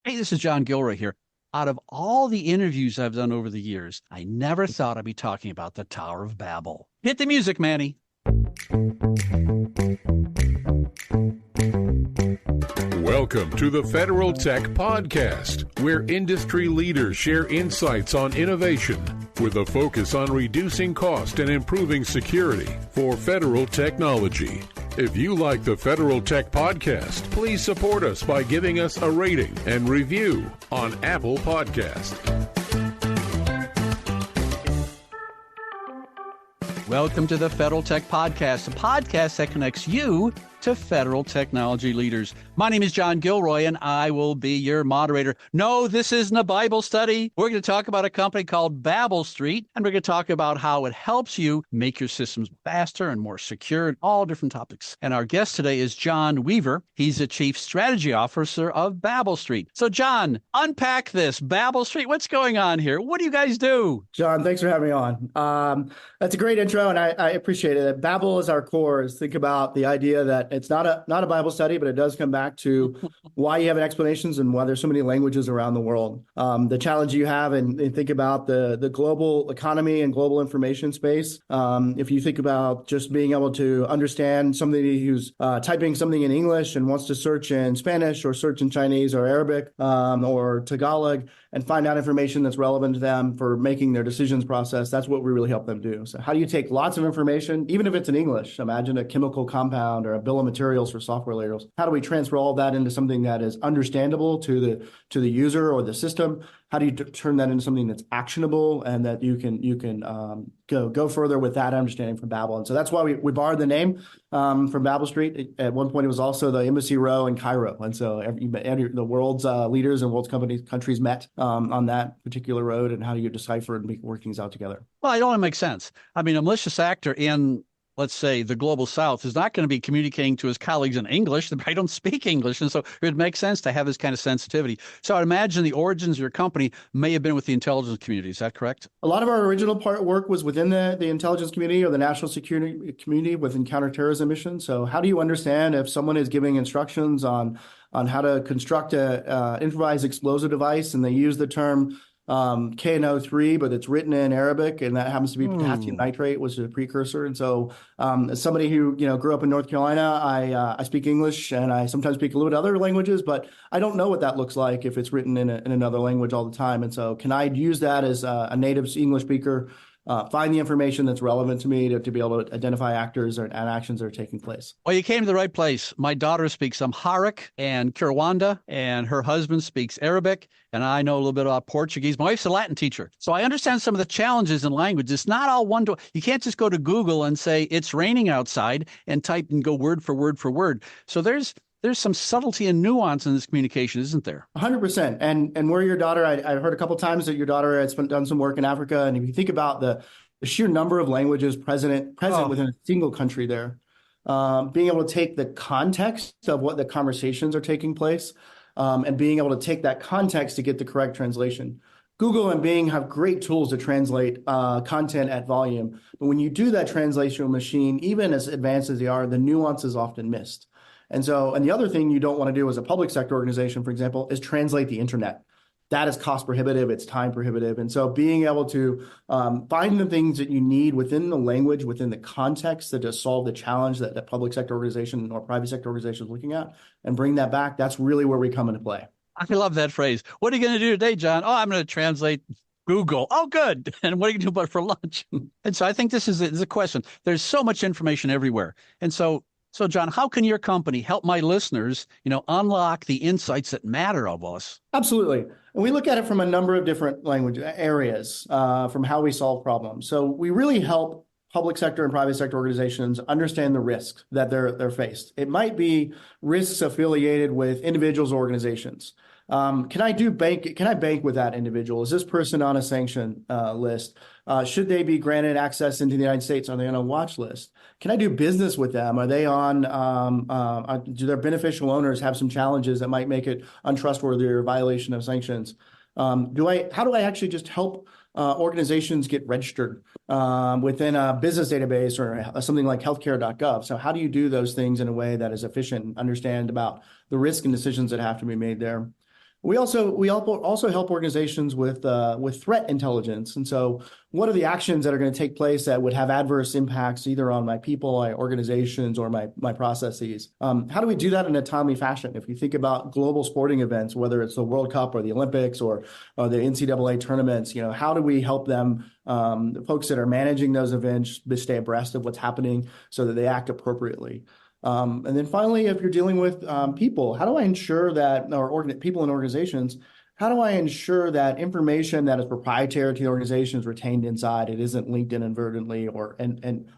Hey, this is John Gilroy here. Out of all the interviews I've done over the years, I never thought I'd be talking about the Tower of Babel. Hit the music, Manny. Welcome to the Federal Tech Podcast, where industry leaders share insights on innovation with a focus on reducing cost and improving security for federal technology. If you like the Federal Tech Podcast, please support us by giving us a rating and review on Apple Podcast. Welcome to the Federal Tech Podcast, a podcast that connects you to federal technology leaders. My name is John Gilroy, and I will be your moderator. No, this isn't a Bible study. We're going to talk about a company called Babel Street, and we're going to talk about how it helps you make your systems faster and more secure and all different topics. And our guest today is John Weaver. He's the Chief Strategy Officer of Babel Street. So, John, unpack this. Babel Street, what's going on here? What do you guys do? John, thanks for having me on. That's a great intro, and I appreciate it. Babel is our core. Think about the idea that it's not a Bible study, but it does come back to why you have explanations and why there's so many languages around the world. The challenge you have, and think about the global economy and global information space. If you think about just being able to understand somebody who's typing something in English and wants to search in Spanish or search in Chinese or Arabic or Tagalog and find out information that's relevant to them for making their decisions process, that's what we really help them do. So how do you take lots of information, even if it's in English? Imagine a chemical compound or a bill of materials for software layers. How do we transfer all that into something that is understandable to the user or the system? How do you turn that into something that's actionable and that you can go further with that understanding from Babel? And so that's why we borrowed the name from Babel Street. At one point, it was also the Embassy Row in Cairo. And so the world's leaders and world's countries met on that particular road. And how do you decipher and work things out together? Well, it only makes sense. I mean, a malicious actor in, let's say, the global south is not going to be communicating to his colleagues in English. They don't speak English. And so it makes sense to have this kind of sensitivity. So I'd imagine the origins of your company may have been with the intelligence community. Is that correct? A lot of our original work was within the intelligence community or the national security community within counterterrorism missions. So how do you understand if someone is giving instructions on how to construct a improvised explosive device and they use the term KNO3, but it's written in Arabic, and that happens to be potassium nitrate, which is a precursor. And so, as somebody who grew up in North Carolina, I speak English, and I sometimes speak a little bit other languages, but I don't know what that looks like if it's written in another language all the time. And so, can I use that as a native English speaker? Find the information that's relevant to me to be able to identify actors and actions that are taking place. Well, you came to the right place. My daughter speaks Amharic and Kinyarwanda, and her husband speaks Arabic, and I know a little bit about Portuguese. My wife's a Latin teacher, so I understand some of the challenges in language. It's not all one to. You can't just go to Google and say it's raining outside and type and go word for word for word. So there's some subtlety and nuance in this communication, isn't there? 100%. And where your daughter, I heard a couple of times that your daughter has done some work in Africa. And if you think about the sheer number of languages present within a single country there, being able to take the context of what the conversations are taking place and being able to take that context to get the correct translation. Google and Bing have great tools to translate content at volume. But when you do that translation machine, even as advanced as they are, the nuance is often missed. And the other thing you don't want to do as a public sector organization, for example, is translate the internet. That is cost prohibitive, it's time prohibitive. And so being able to find the things that you need within the language, within the context that just solve the challenge that the public sector organization or private sector organization is looking at and bring that back, that's really where we come into play. I love that phrase. What are you going to do today, John? Oh, I'm going to translate Google. Oh, good. And what are you going to do for lunch? And so I think this is a question. There's so much information everywhere. And so, John, how can your company help my listeners, unlock the insights that matter of us? Absolutely. And we look at it from a number of different language areas from how we solve problems. So we really help public sector and private sector organizations understand the risks that they're faced. It might be risks affiliated with individuals or organizations. Can I bank with that individual? Is this person on a sanction list? Should they be granted access into the United States? Are they on a watch list? Can I do business with them? Are they on, do their beneficial owners have some challenges that might make it untrustworthy or violation of sanctions? How do I actually just help organizations get registered within a business database or something like healthcare.gov? So how do you do those things in a way that is efficient and understand about the risk and decisions that have to be made there? We also help organizations with threat intelligence. And so, what are the actions that are going to take place that would have adverse impacts either on my people, my organizations, or my processes? How do we do that in a timely fashion? If you think about global sporting events, whether it's the World Cup or the Olympics or the NCAA tournaments, how do we help them, the folks that are managing those events, stay abreast of what's happening so that they act appropriately? And then finally, if you're dealing with people, how do I ensure that, or people in organizations, how do I ensure that information that is proprietary to the organization is retained inside? It isn't leaked inadvertently or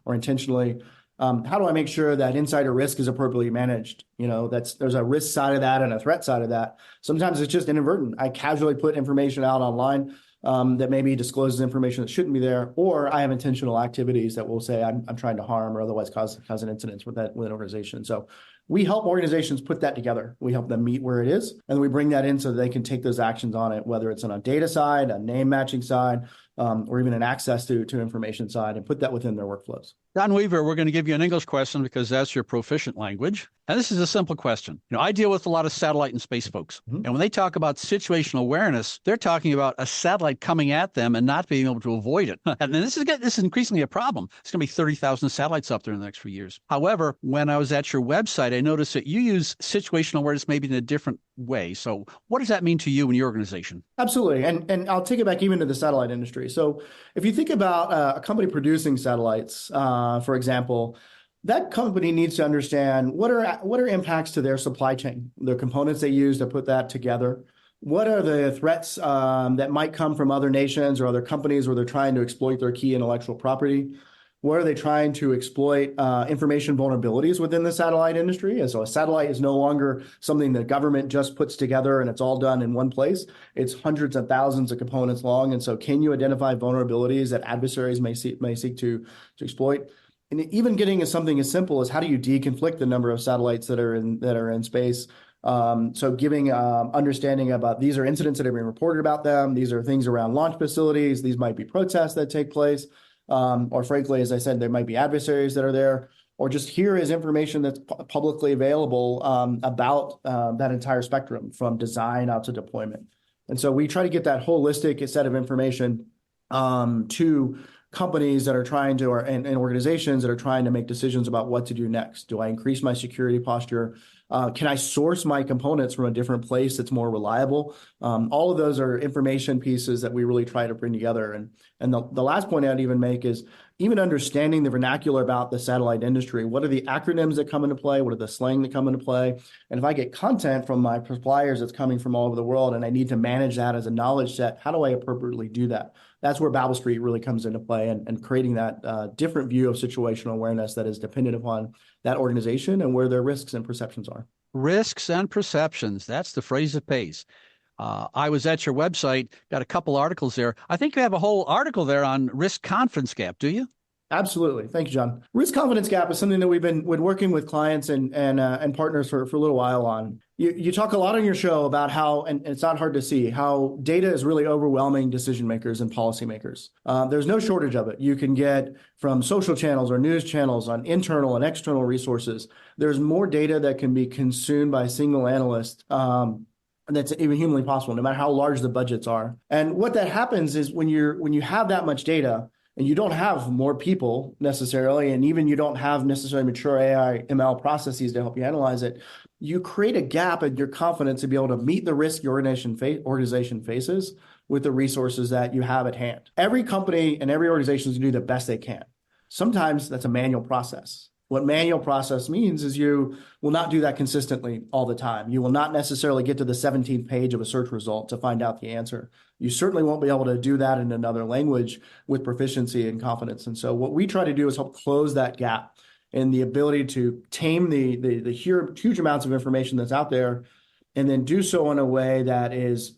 intentionally. How do I make sure that insider risk is appropriately managed? There's a risk side of that and a threat side of that. Sometimes it's just inadvertent. I casually put information out online that maybe discloses information that shouldn't be there, or I have intentional activities that will say I'm trying to harm or otherwise cause an incident with an organization. So we help organizations put that together. We help them meet where it is, and we bring that in so that they can take those actions on it, whether it's on a data side, a name matching side, or even an access to information side, and put that within their workflows. John Weaver, we're going to give you an English question because that's your proficient language. And this is a simple question. I deal with a lot of satellite and space folks. Mm-hmm. And when they talk about situational awareness, they're talking about a satellite coming at them and not being able to avoid it. And this is increasingly a problem. It's going to be 30,000 satellites up there in the next few years. However, when I was at your website, I noticed that you use situational awareness maybe in a different way. So what does that mean to you and your organization? Absolutely. And I'll take it back even to the satellite industry. So if you think about a company producing satellites, for example, that company needs to understand what are impacts to their supply chain, the components they use to put that together. What are the threats that might come from other nations or other companies where they're trying to exploit their key intellectual property? What are they trying to exploit information vulnerabilities within the satellite industry? And so a satellite is no longer something the government just puts together and it's all done in one place. It's hundreds of thousands of components long. And so can you identify vulnerabilities that adversaries may seek to exploit? And even getting something as simple as how do you deconflict the number of satellites that are in space? So giving understanding about these are incidents that have been reported about them. These are things around launch facilities. These might be protests that take place. Or frankly, as I said, there might be adversaries that are there, or just here is information that's publicly available about that entire spectrum from design out to deployment. And so we try to get that holistic set of information to companies that are trying to, and organizations that are trying to make decisions about what to do next. Do I increase my security posture? Can I source my components from a different place that's more reliable? All of those are information pieces that we really try to bring together. And the last point I'd even make is even understanding the vernacular about the satellite industry. What are the acronyms that come into play? What are the slang that come into play? And if I get content from my suppliers that's coming from all over the world and I need to manage that as a knowledge set, how do I appropriately do that? That's where Babel Street really comes into play and creating that different view of situational awareness that is dependent upon that organization and where their risks and perceptions are. Risks and perceptions. That's the phrase that pays. I was at your website, got a couple articles there. I think you have a whole article there on risk confidence gap, do you? Absolutely. Thank you, John. Risk confidence gap is something that we've been working with clients and partners for a little while on. You talk a lot on your show about how, and it's not hard to see, how data is really overwhelming decision makers and policymakers. There's no shortage of it. You can get from social channels or news channels on internal and external resources. There's more data that can be consumed by a single analyst that's even humanly possible, no matter how large the budgets are. And what that happens is when you have that much data, and you don't have more people necessarily, and even you don't have necessarily mature AI ML processes to help you analyze it, you create a gap in your confidence to be able to meet the risk your organization faces with the resources that you have at hand. Every company and every organization is going to do the best they can. Sometimes that's a manual process. What manual process means is you will not do that consistently all the time. You will not necessarily get to the 17th page of a search result to find out the answer. You certainly won't be able to do that in another language with proficiency and confidence. And so what we try to do is help close that gap in the ability to tame the huge amounts of information that's out there, and then do so in a way that is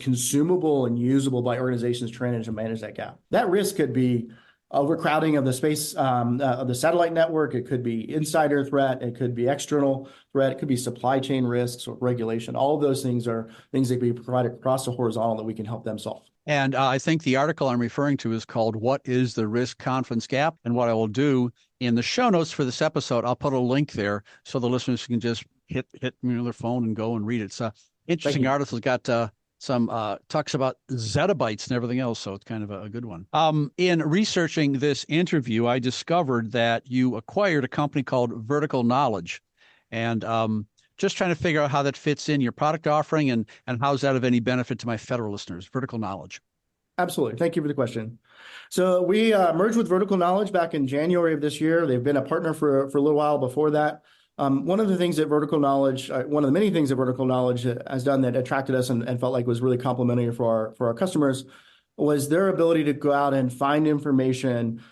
consumable and usable by organizations trying to manage that gap. That risk could be overcrowding of the space of the satellite network. It could be insider threat. It could be external threat. It could be supply chain risks or regulation. All of those things are things that can be provided across the horizontal that we can help them solve. And I think the article I'm referring to is called "What is the Risk Confidence Gap?" And what I will do in the show notes for this episode, I'll put a link there so the listeners can just hit their phone and go and read it. Interesting article. It's got some talks about zettabytes and everything else, so it's kind of a good one. In researching this interview, I discovered that you acquired a company called Vertical Knowledge, and just trying to figure out how that fits in your product offering and how's that of any benefit to my federal listeners. Vertical Knowledge. Absolutely. Thank you for the question. So we merged with Vertical Knowledge back in January of this year. They've been a partner for a little while before that. One of the things that Vertical Knowledge, one of the many things that Vertical Knowledge has done that attracted us and felt like was really complementary for our customers was their ability to go out and find information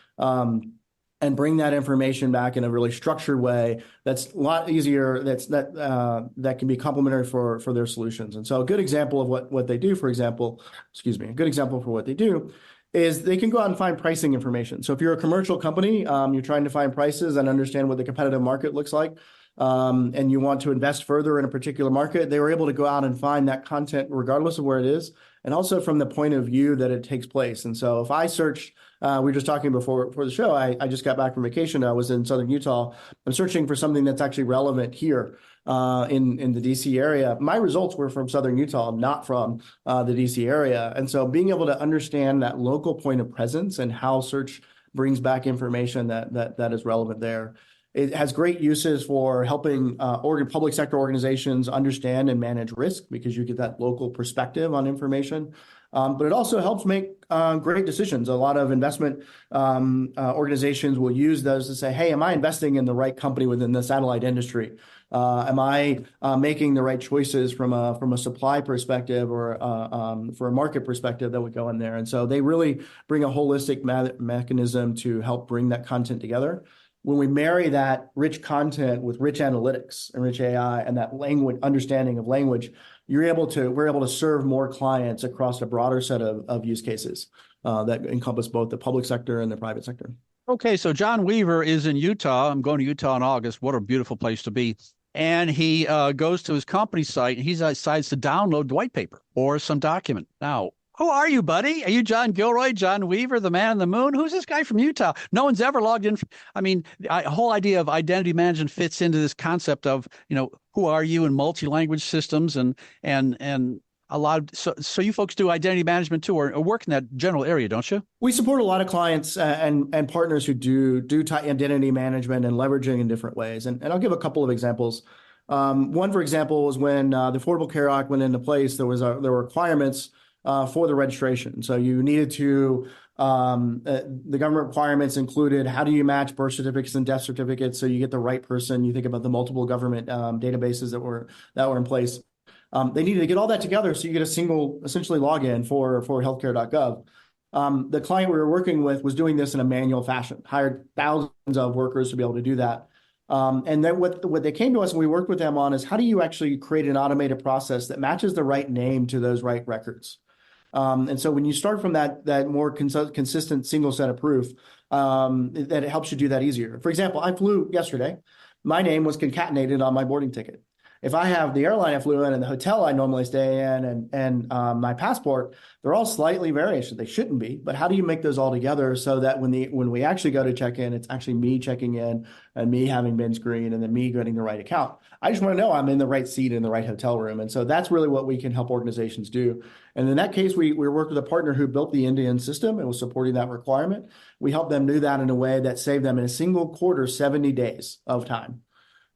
and bring that information back in a really structured way that's a lot easier, that can be complementary for their solutions. And so a good example of what they do, a good example for what they do is they can go out and find pricing information. So if you're a commercial company, you're trying to find prices and understand what the competitive market looks like, and you want to invest further in a particular market, they were able to go out and find that content regardless of where it is, and also from the point of view that it takes place. And so if I search, we were just talking before the show, I just got back from vacation. I was in Southern Utah. I'm searching for something that's actually relevant here in the DC area. My results were from Southern Utah, not from the DC area. And so being able to understand that local point of presence and how search brings back information that is relevant there. It has great uses for helping public sector organizations understand and manage risk because you get that local perspective on information. But it also helps make great decisions. A lot of investment organizations will use those to say, hey, am I investing in the right company within the satellite industry? Am I making the right choices from a supply perspective or for a market perspective that would go in there? And so they really bring a holistic mechanism to help bring that content together. When we marry that rich content with rich analytics and rich AI and that understanding of language, we're able to serve more clients across a broader set of use cases that encompass both the public sector and the private sector. Okay, so John Weaver is in Utah. I'm going to Utah in August. What a beautiful place to be. And he goes to his company site and he decides to download the white paper or some document. Now, who are you, buddy? Are you John Gilroy, John Weaver, the man on the moon? Who's this guy from Utah? No one's ever logged in. I mean, the whole idea of identity management fits into this concept of, who are you in multi-language systems and a lot of, so you folks do identity management too, or work in that general area, don't you? We support a lot of clients and partners who do identity management and leveraging in different ways. And I'll give a couple of examples. One, for example, was when the Affordable Care Act went into place, there were requirements for the registration. So you needed to, the government requirements included how do you match birth certificates and death certificates so you get the right person. You think about the multiple government databases that were in place. They needed to get all that together so you get a single, essentially, login for healthcare.gov. The client we were working with was doing this in a manual fashion, hired thousands of workers to be able to do that. And then what they came to us and we worked with them on is how do you actually create an automated process that matches the right name to those right records? And so when you start from that more consistent single set of proof, that it helps you do that easier. For example, I flew yesterday. My name was concatenated on my boarding ticket. If I have the airline I flew in and the hotel I normally stay in and my passport, they're all slightly various. They shouldn't be, but how do you make those all together so that when we actually go to check in, it's actually me checking in and me having been screened and then me getting the right account. I just want to know I'm in the right seat in the right hotel room. And so that's really what we can help organizations do. And in that case, we worked with a partner who built the Indian system and was supporting that requirement. We helped them do that in a way that saved them in a single quarter 70 days of time.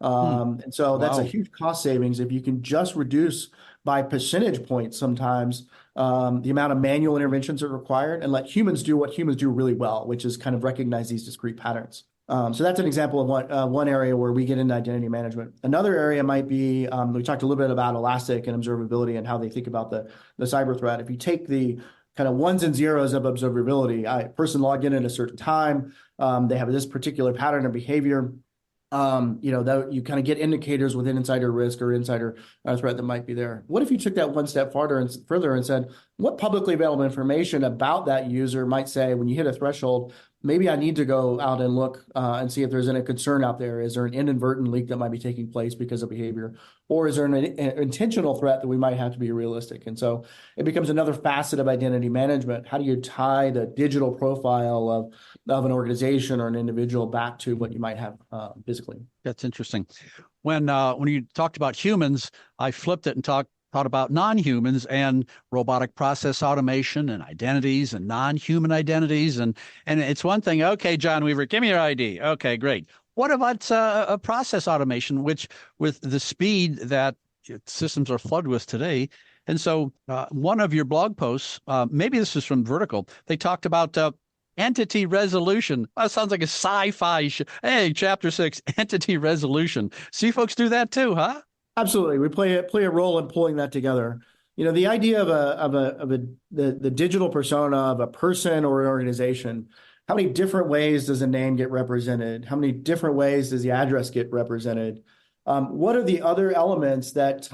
And so that's a huge cost savings if you can just reduce by percentage points sometimes the amount of manual interventions that are required and let humans do what humans do really well, which is kind of recognize these discrete patterns. So that's an example of one area where we get into identity management. Another area might be, we talked a little bit about Elastic and observability and how they think about the cyber threat. If you take the kind of ones and zeros of observability, a person logged in at a certain time, they have this particular pattern of behavior. That you kind of get indicators within insider risk or insider threat that might be there. What if you took that one step further and said, what publicly available information about that user might say when you hit a threshold, maybe I need to go out and look and see if there's any concern out there. Is there an inadvertent leak that might be taking place because of behavior? Or is there an intentional threat that we might have to be realistic? And so it becomes another facet of identity management. How do you tie the digital profile of an organization or an individual back to what you might have physically? That's interesting. When you talked about humans, I flipped it and talked thought about non-humans and robotic process automation and identities and non-human identities. And it's one thing, okay, John Weaver, give me your ID. Okay, great. What about a process automation, which with the speed that systems are flooded with today? And so one of your blog posts, maybe this is from Vertical, they talked about entity resolution. That sounds like a sci-fi. Hey, chapter 6, entity resolution. See, folks do that too, huh? Absolutely. We play a role in pulling that together. The idea of the digital persona of a person or an organization. How many different ways does a name get represented? How many different ways does the address get represented? What are the other elements that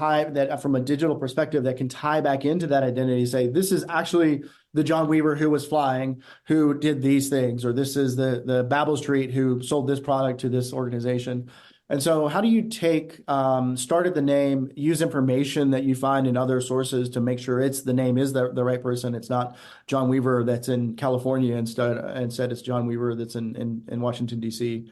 from a digital perspective that can tie back into that identity? Say, this is actually the John Weaver who was flying, who did these things, or this is the Babel Street who sold this product to this organization. And so how do you start at the name, use information that you find in other sources to make sure the name is the right person? It's not John Weaver that's in California instead it's John Weaver that's in Washington, D.C.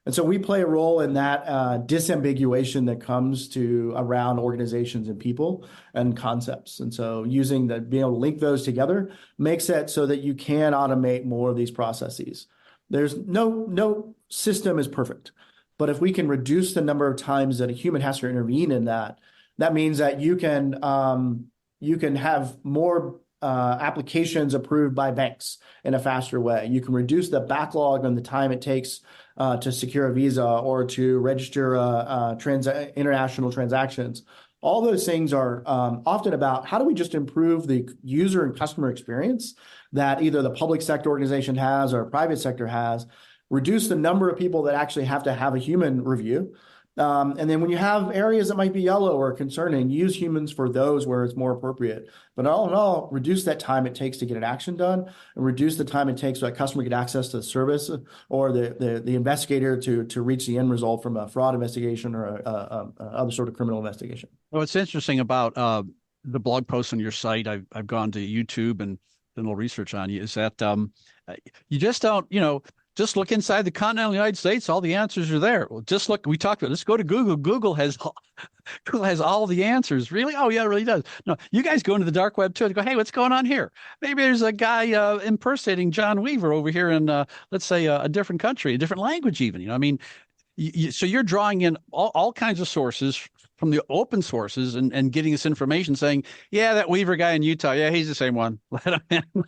And so we play a role in that disambiguation that comes to around organizations and people and concepts. And so being able to link those together makes it so that you can automate more of these processes. There's no system is perfect. But if we can reduce the number of times that a human has to intervene in that means that you can have more applications approved by banks in a faster way. You can reduce the backlog on the time it takes to secure a visa or to register international transactions. All those things are often about how do we just improve the user and customer experience that either the public sector organization has or private sector has, reduce the number of people that actually have to have a human review. And then when you have areas that might be yellow or concerning, use humans for those where it's more appropriate. But all in all, reduce that time it takes to get an action done and reduce the time it takes so that customer get access to the service or the investigator to reach the end result from a fraud investigation or other sort of criminal investigation. Well, what's interesting about the blog posts on your site, I've gone to YouTube and done a little research on you, is that you just don't, just look inside the continental United States. All the answers are there. Well, just look. We talked about. Let's go to Google. Google has all the answers. Really? Oh yeah, it really does. No, you guys go into the dark web too and go, hey, what's going on here? Maybe there's a guy impersonating John Weaver over here in, let's say, a different country, a different language, even. I mean, so you're drawing in all kinds of sources from the open sources and getting this information, saying, yeah, that Weaver guy in Utah, yeah, he's the same one. Let him in.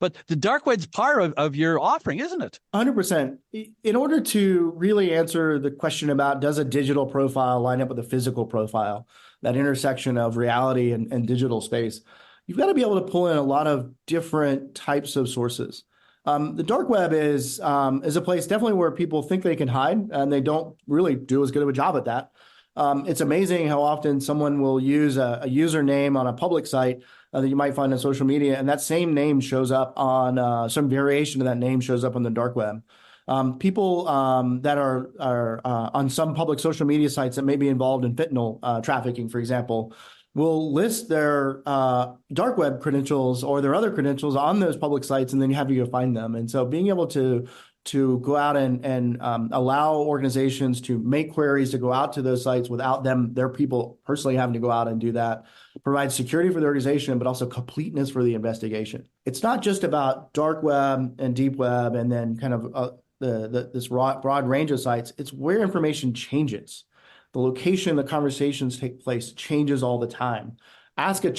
But the dark web's part of your offering, isn't it? 100%. In order to really answer the question about does a digital profile line up with a physical profile, that intersection of reality and digital space, you've got to be able to pull in a lot of different types of sources. The dark web is a place definitely where people think they can hide, and they don't really do as good of a job at that. It's amazing how often someone will use a username on a public site that you might find on social media, and that same name shows up on some variation of that name shows up on the dark web. People that are on some public social media sites that may be involved in fentanyl trafficking, for example, will list their dark web credentials or their other credentials on those public sites, and then you have to go find them. And so being able to go out and allow organizations to make queries to go out to those sites without their people personally having to go out and do that, provides security for the organization, but also completeness for the investigation. It's not just about dark web and deep web and then kind of this broad range of sites. It's where information changes. The location the conversations take place changes all the time. Ask a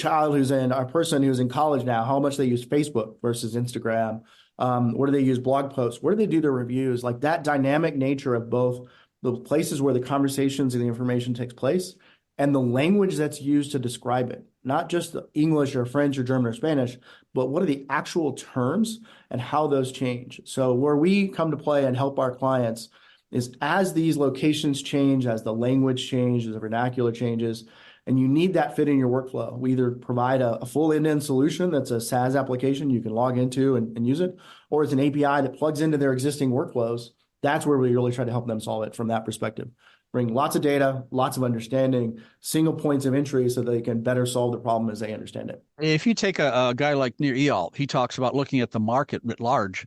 person who's in college now how much they use Facebook versus Instagram. Where do they use blog posts? Where do they do their reviews? Like that dynamic nature of both the places where the conversations and the information takes place and the language that's used to describe it, not just the English or French or German or Spanish, but what are the actual terms and how those change. So where we come to play and help our clients is as these locations change, as the language changes, as the vernacular changes, and you need that fit in your workflow. We either provide a full end-to-end solution that's a SaaS application you can log into and use it, or it's an API that plugs into their existing workflows. That's where we really try to help them solve it from that perspective. Bring lots of data, lots of understanding, single points of entry so they can better solve the problem as they understand it. If you take a guy like Nir Eyal, he talks about looking at the market writ large.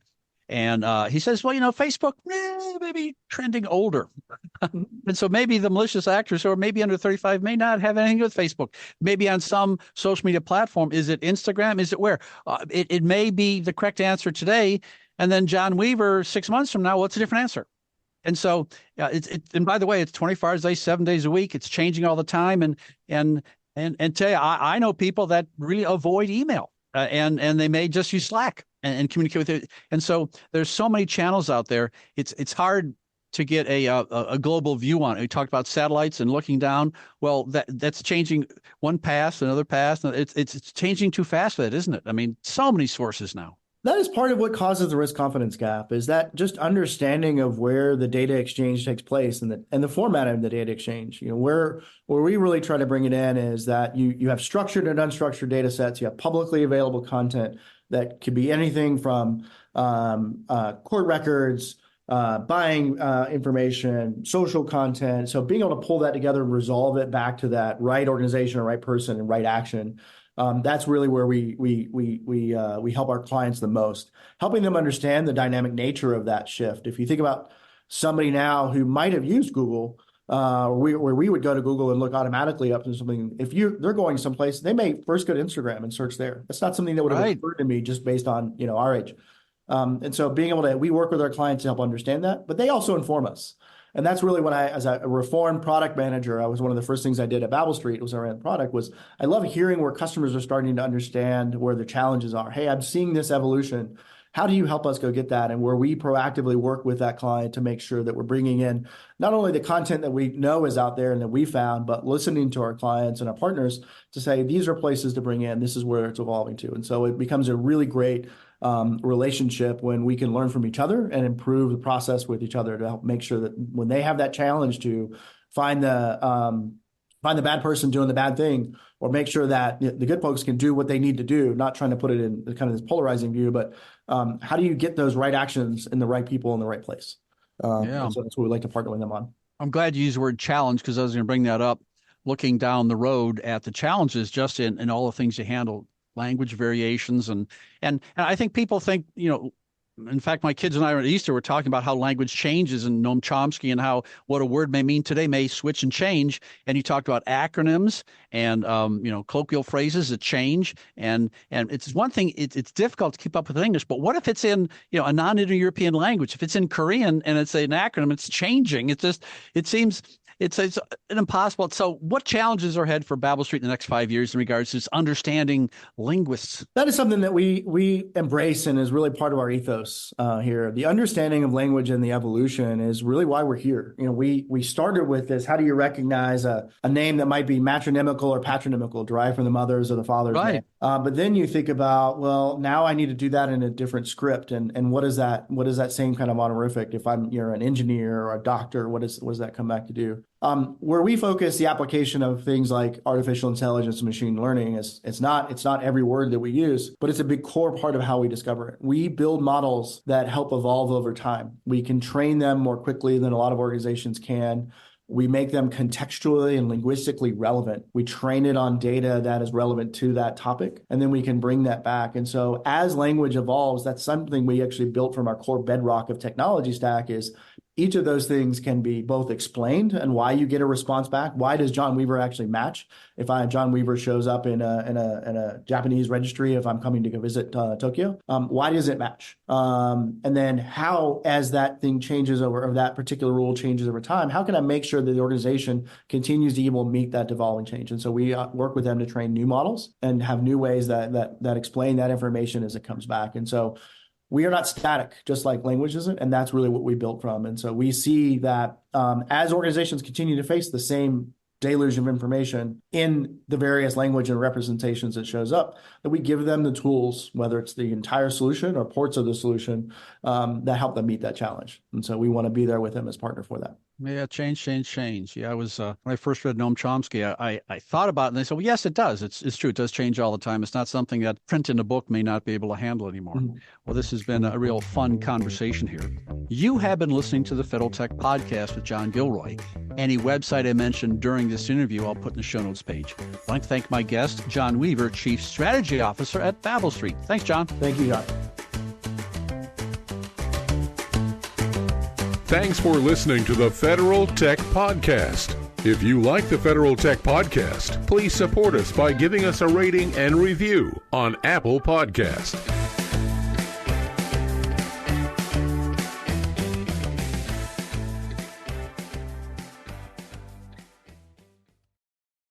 And he says, well, Facebook maybe trending older. And so maybe the malicious actors who are maybe under 35 may not have anything to do with Facebook. Maybe on some social media platform. Is it Instagram? Is it where? It may be the correct answer today. And then John Weaver, 6 months from now, what's a different answer? And so and by the way, it's 24 hours a day, 7 days a week. It's changing all the time. And tell you, I know people that really avoid email and they may just use Slack and communicate with it. And so there's so many channels out there. It's hard to get a global view on it. We talked about satellites and looking down. Well, that's changing one pass, another pass. It's changing too fast for that, isn't it? I mean, so many sources now. That is part of what causes the risk confidence gap, is that just understanding of where the data exchange takes place and the format of the data exchange. Where we really try to bring it in is that you have structured and unstructured data sets. You have publicly available content that could be anything from court records, buying information, social content. So being able to pull that together and resolve it back to that right organization or right person and right action. That's really where we help our clients the most, helping them understand the dynamic nature of that shift. If you think about somebody now who might have used Google, where we would go to Google and look automatically up to something. If they're going someplace, they may first go to Instagram and search there. That's not something that would have occurred to me just based on our age. And so being able to, we work with our clients to help understand that, but they also inform us. And that's really what as a reformed product manager, was one of the first things I did at Babel Street was I ran product, was I love hearing where customers are starting to understand where the challenges are. Hey, I'm seeing this evolution. How do you help us go get that? And where we proactively work with that client to make sure that we're bringing in not only the content that we know is out there and that we found, but listening to our clients and our partners to say, these are places to bring in. This is where it's evolving to. And so it becomes a really great relationship when we can learn from each other and improve the process with each other to help make sure that when they have that challenge to find the bad person doing the bad thing, or make sure that the good folks can do what they need to do, not trying to put it in kind of this polarizing view, but how do you get those right actions in the right people in the right place? So that's what we like to partner with them on. I'm glad you used the word challenge, because I was going to bring that up, looking down the road at the challenges just in all the things you handle, language variations. And I think people think, in fact, my kids and I at Easter were talking about how language changes and Noam Chomsky and how what a word may mean today may switch and change. And you talked about acronyms and, colloquial phrases that change. And it's one thing, it's difficult to keep up with English, but what if it's in, a non-Indo-European language? If it's in Korean and it's an acronym, it's changing. It seems it's an impossible. So what challenges are ahead for Babel Street in the next 5 years in regards to this understanding linguists? That is something that we embrace and is really part of our ethos here. The understanding of language and the evolution is really why we're here. We started with this, how do you recognize a name that might be matronymical or patronymical, derived from the mother's or the father's name? But then you think about, well, now I need to do that in a different script. And what is that same kind of honorific? If you're an engineer or a doctor, what does that come back to do? Where we focus the application of things like artificial intelligence and machine learning is it's not every word that we use, but it's a big core part of how we discover it. We build models that help evolve over time. We can train them more quickly than a lot of organizations can. We make them contextually and linguistically relevant. We train it on data that is relevant to that topic, and then we can bring that back. And so as language evolves, that's something we actually built from our core bedrock of technology stack is each of those things can be both explained and why you get a response back. Why does John Weaver actually match? If John Weaver shows up in a Japanese registry, if I'm coming to go visit Tokyo, why does it match? And then how, as that thing changes or that particular rule changes over time, how can I make sure that the organization continues to even meet that evolving change? And so we work with them to train new models and have new ways that explain that information as it comes back. And so we are not static, just like language isn't, and that's really what we built from. And so we see that as organizations continue to face the same deluge of information in the various language and representations that shows up, that we give them the tools, whether it's the entire solution or parts of the solution, that help them meet that challenge. And so we want to be there with them as partner for that. Yeah, change. Yeah, I was when I first read Noam Chomsky, I thought about it, and they said, well, yes, it does. It's true. It does change all the time. It's not something that print in a book may not be able to handle anymore. Mm-hmm. Well, this has been a real fun conversation here. You have been listening to the Federal Tech Podcast with John Gilroy. Any website I mentioned during this interview, I'll put in the show notes page. I'd like to thank my guest, John Weaver, Chief Strategy Officer at Babel Street. Thanks, John. Thank you, John. Thanks for listening to the Federal Tech Podcast. If you like the Federal Tech Podcast, please support us by giving us a rating and review on Apple Podcast.